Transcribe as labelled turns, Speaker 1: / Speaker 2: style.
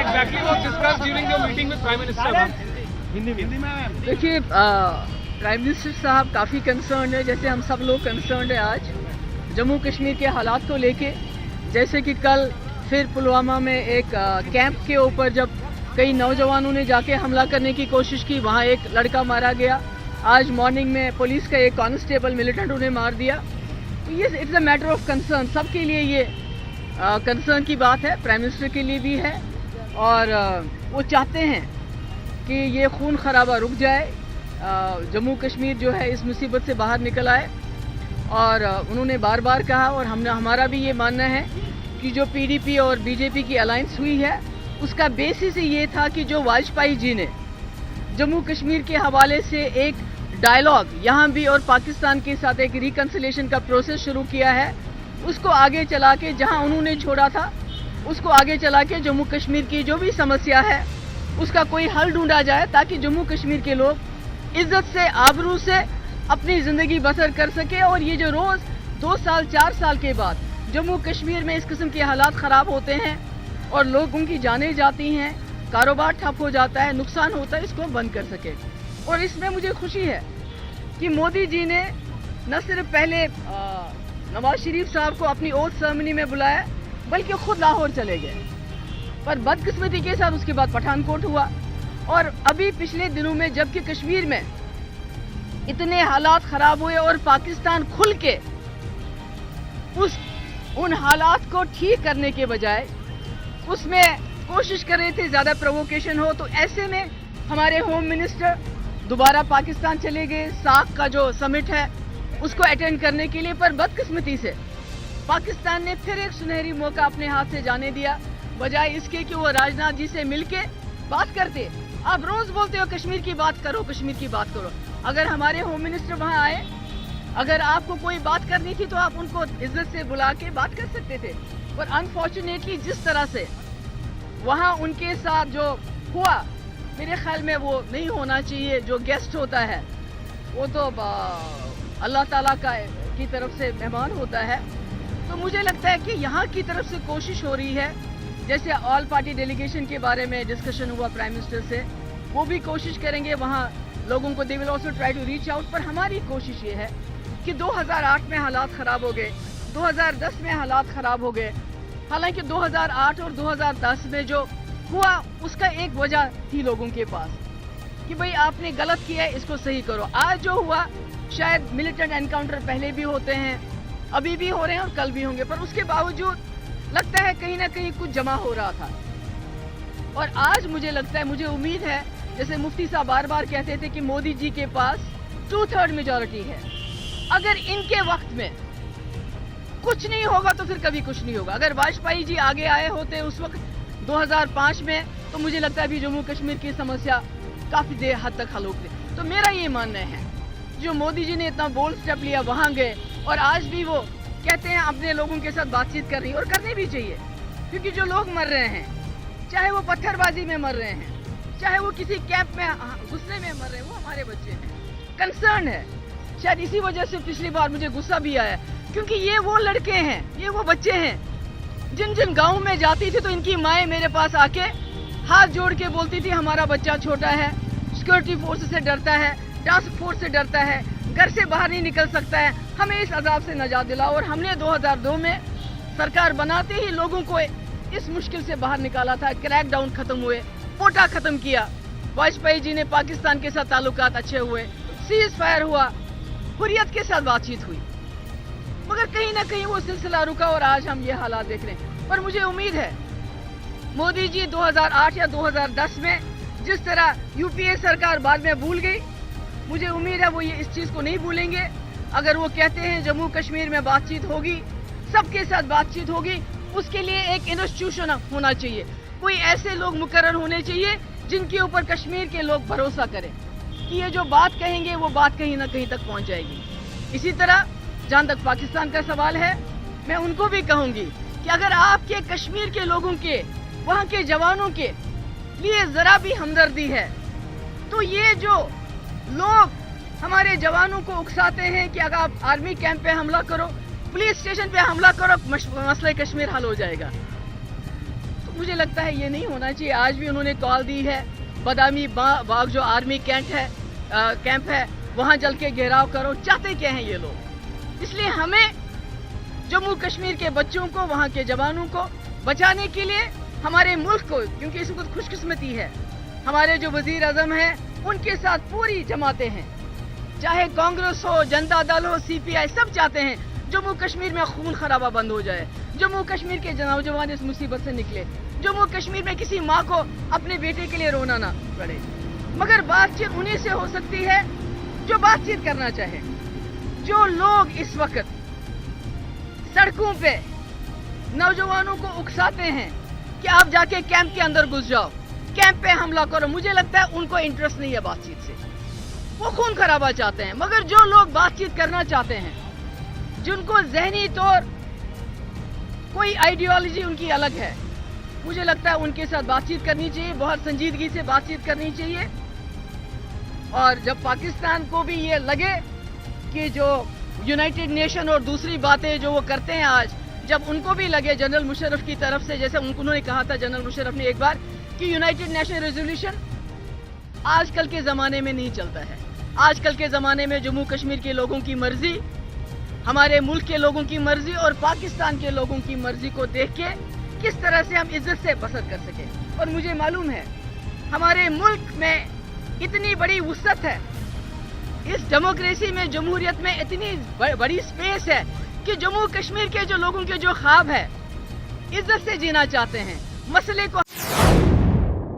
Speaker 1: exactly was discussed during your meeting with Prime Minister, ma'am? Hindi में
Speaker 2: देखिए, prime minister साहब काफ़ी कंसर्न है, जैसे हम सब लोग कंसर्न है आज जम्मू कश्मीर के हालात को लेके। जैसे कि कल फिर पुलवामा में एक कैंप के ऊपर जब कई नौजवानों ने जाके हमला करने की कोशिश की, वहाँ एक लड़का मारा गया। आज मॉर्निंग में पुलिस का एक कांस्टेबल मिलिटेंट उन्हें मार दिया। तो ये it's a matter of concern, सबके लिए ये कंसर्न की बात है, प्राइम मिनिस्टर के लिए भी है। और वो चाहते हैं कि ये खून खराबा रुक जाए, जम्मू कश्मीर जो है इस मुसीबत से बाहर निकल आए। और उन्होंने बार बार कहा, और हमारा भी ये मानना है कि जो पीडीपी और बीजेपी की अलायंस हुई है उसका बेसिस ही ये था कि जो वाजपेयी जी ने जम्मू कश्मीर के हवाले से एक डायलॉग यहाँ भी और पाकिस्तान के साथ एक रिकन्सिलेशन का प्रोसेस शुरू किया है, उसको आगे चला के जहाँ उन्होंने छोड़ा था उसको आगे चला के जम्मू कश्मीर की जो भी समस्या है उसका कोई हल ढूंढा जाए, ताकि जम्मू कश्मीर के लोग इज्जत से आबरू से अपनी ज़िंदगी बसर कर सके। और ये जो रोज़ 2 साल 4 साल के बाद जम्मू कश्मीर में इस किस्म के हालात ख़राब होते हैं और लोगों की जानें जाती हैं, कारोबार ठप हो जाता है, नुकसान होता है, इसको बंद कर सके। और इसमें मुझे खुशी है कि मोदी जी ने न सिर्फ पहले नवाज शरीफ साहब को अपनी ओथ सेरेमनी में बुलाया, बल्कि खुद लाहौर चले गए। पर बदकिस्मती के साथ उसके बाद पठानकोट हुआ। और अभी पिछले दिनों में जबकि कश्मीर में इतने हालात ख़राब हुए और पाकिस्तान खुल के उन हालात को ठीक करने के बजाय उसमें कोशिश कर रहे थे ज़्यादा प्रोवोकेशन हो, तो ऐसे में हमारे होम मिनिस्टर दोबारा पाकिस्तान चले गए साख का जो समिट है उसको अटेंड करने के लिए। पर बदकिस्मती से पाकिस्तान ने फिर एक सुनहरी मौका अपने हाथ से जाने दिया, बजाय इसके कि वो राजनाथ जी से मिलके बात करते। आप रोज़ बोलते हो कश्मीर की बात करो, कश्मीर की बात करो। अगर हमारे होम मिनिस्टर वहाँ आए, अगर आपको कोई बात करनी थी तो आप उनको इज्जत से बुला के बात कर सकते थे। पर अनफॉर्चुनेटली जिस तरह से वहाँ उनके साथ जो हुआ, मेरे ख्याल में वो नहीं होना चाहिए। जो गेस्ट होता है वो तो अल्लाह ताला की तरफ से मेहमान होता है। तो मुझे लगता है कि यहाँ की तरफ से कोशिश हो रही है, जैसे ऑल पार्टी डेलीगेशन के बारे में डिस्कशन हुआ प्राइम मिनिस्टर से, वो भी कोशिश करेंगे वहाँ लोगों को, they will also try to reach out. पर हमारी कोशिश ये है कि 2008 में हालात ख़राब हो गए, 2010 में हालात ख़राब हो गए। हालांकि 2008 और 2010 में जो हुआ उसका एक वजह थी लोगों के पास कि भाई आपने गलत किया है, इसको सही करो। आज जो हुआ, शायद मिलिटेंट एनकाउंटर पहले भी होते हैं, अभी भी हो रहे हैं और कल भी होंगे, पर उसके बावजूद लगता है कहीं ना कहीं कुछ जमा हो रहा था। और आज मुझे लगता है, मुझे उम्मीद है, जैसे मुफ्ती साहब बार बार कहते थे कि मोदी जी के पास 2/3 मेजॉरिटी है। अगर इनके वक्त में कुछ नहीं होगा तो फिर कभी कुछ नहीं होगा। अगर वाजपेयी जी आगे आए होते उस वक्त 2005 में, तो मुझे लगता है अभी जम्मू कश्मीर की समस्या काफ़ी देर हद तक हल होती। तो मेरा ये मानना है, जो मोदी जी ने इतना बोल्ड स्टेप लिया, वहाँ गए और आज भी वो कहते हैं अपने लोगों के साथ बातचीत कर रही है, और करनी भी चाहिए। क्योंकि जो लोग मर रहे हैं, चाहे वो पत्थरबाजी में मर रहे हैं, चाहे वो किसी कैंप में घुसने में मर रहे हैं, वो हमारे बच्चे हैं। कंसर्न है, शायद इसी वजह से पिछली बार मुझे गुस्सा भी आया, क्योंकि ये वो लड़के हैं, ये वो बच्चे हैं जिन जिन गाँव में जाती थी तो इनकी माएँ मेरे पास आके हाथ जोड़ के बोलती थी हमारा बच्चा छोटा है, सिक्योरिटी फोर्स से डरता है, टास्क फोर्स से डरता है, घर से बाहर नहीं निकल सकता है, हमें इस अजाब से नजात दिलाओ। और हमने 2002 में सरकार बनाते ही लोगों को इस मुश्किल से बाहर निकाला था। क्रैक डाउन खत्म हुए, कोटा खत्म किया, वाजपेयी जी ने पाकिस्तान के साथ ताल्लुकात अच्छे हुए, सीज फायर हुआ, हुर्रियत के साथ बातचीत हुई। मगर कहीं ना कहीं वो सिलसिला रुका और आज हम ये हालात देख रहे हैं। पर मुझे उम्मीद है मोदी जी 2008 या 2010 में जिस तरह यूपीए सरकार बाद में भूल गई, मुझे उम्मीद है वो ये इस चीज़ को नहीं भूलेंगे। अगर वो कहते हैं जम्मू कश्मीर में बातचीत होगी, सबके साथ बातचीत होगी, उसके लिए एक इंस्टीट्यूशन होना चाहिए, कोई ऐसे लोग मुकर्रर होने चाहिए जिनके ऊपर कश्मीर के लोग भरोसा करें कि ये जो बात कहेंगे वो बात कहीं ना कहीं तक पहुंच जाएगी। इसी तरह जहाँ तक पाकिस्तान का सवाल है, मैं उनको भी कहूँगी कि अगर आपके कश्मीर के लोगों के, वहाँ के जवानों के लिए ज़रा भी हमदर्दी है, तो ये जो लोग हमारे जवानों को उकसाते हैं कि अगर आप आर्मी कैंप पे हमला करो, पुलिस स्टेशन पे हमला करो, मसला कश्मीर हल हो जाएगा, तो मुझे लगता है ये नहीं होना चाहिए। आज भी उन्होंने कॉल दी है, बदामी बाग जो आर्मी कैंप है वहां जल के घेराव करो। चाहते क्या हैं ये लोग? इसलिए हमें जम्मू कश्मीर के बच्चों को, वहां के जवानों को बचाने के लिए, हमारे मुल्क को, क्योंकि इस वक्त खुशकिस्मती है, हमारे जो वजीर आजम हैं उनके साथ पूरी जमातें हैं, चाहे कांग्रेस हो, जनता दल हो, CPI, सब चाहते हैं जम्मू कश्मीर में खून खराबा बंद हो जाए, जम्मू कश्मीर के नौजवान इस मुसीबत से निकले, जम्मू कश्मीर में किसी माँ को अपने बेटे के लिए रोना ना पड़े। मगर बातचीत उन्हीं से हो सकती है जो बातचीत करना चाहे। जो लोग इस वक्त सड़कों पे नौजवानों को उकसाते हैं कि आप जाके कैंप के अंदर घुस जाओ, कैंप पे हमला करो, मुझे लगता है उनको इंटरेस्ट नहीं है बातचीत से, वो खून खराबा चाहते हैं। मगर जो लोग बातचीत करना चाहते हैं, जिनको जहनी तौर कोई आइडियोलॉजी उनकी अलग है, मुझे लगता है उनके साथ बातचीत करनी चाहिए, बहुत संजीदगी से बातचीत करनी चाहिए। और जब पाकिस्तान को भी ये लगे कि जो यूनाइटेड नेशन और दूसरी बातें जो वो करते हैं आज, जब उनको भी लगे जनरल मुशर्रफ की तरफ से, जैसे उन्होंने कहा था जनरल मुशर्रफ ने एक बार कि यूनाइटेड नेशन रेजोल्यूशन आजकल के ज़माने में नहीं चलता है। आजकल के ज़माने में जम्मू कश्मीर के लोगों की मर्जी, हमारे मुल्क के लोगों की मर्जी और पाकिस्तान के लोगों की मर्जी को देख के किस तरह से हम इज्जत से बसर कर सकें। और मुझे मालूम है हमारे मुल्क में इतनी बड़ी वुसअत है, इस डेमोक्रेसी में, जमहूरियत में इतनी बड़ी स्पेस है कि जम्मू कश्मीर के जो लोगों के जो ख्वाब है, इज्जत से जीना चाहते हैं, मसले को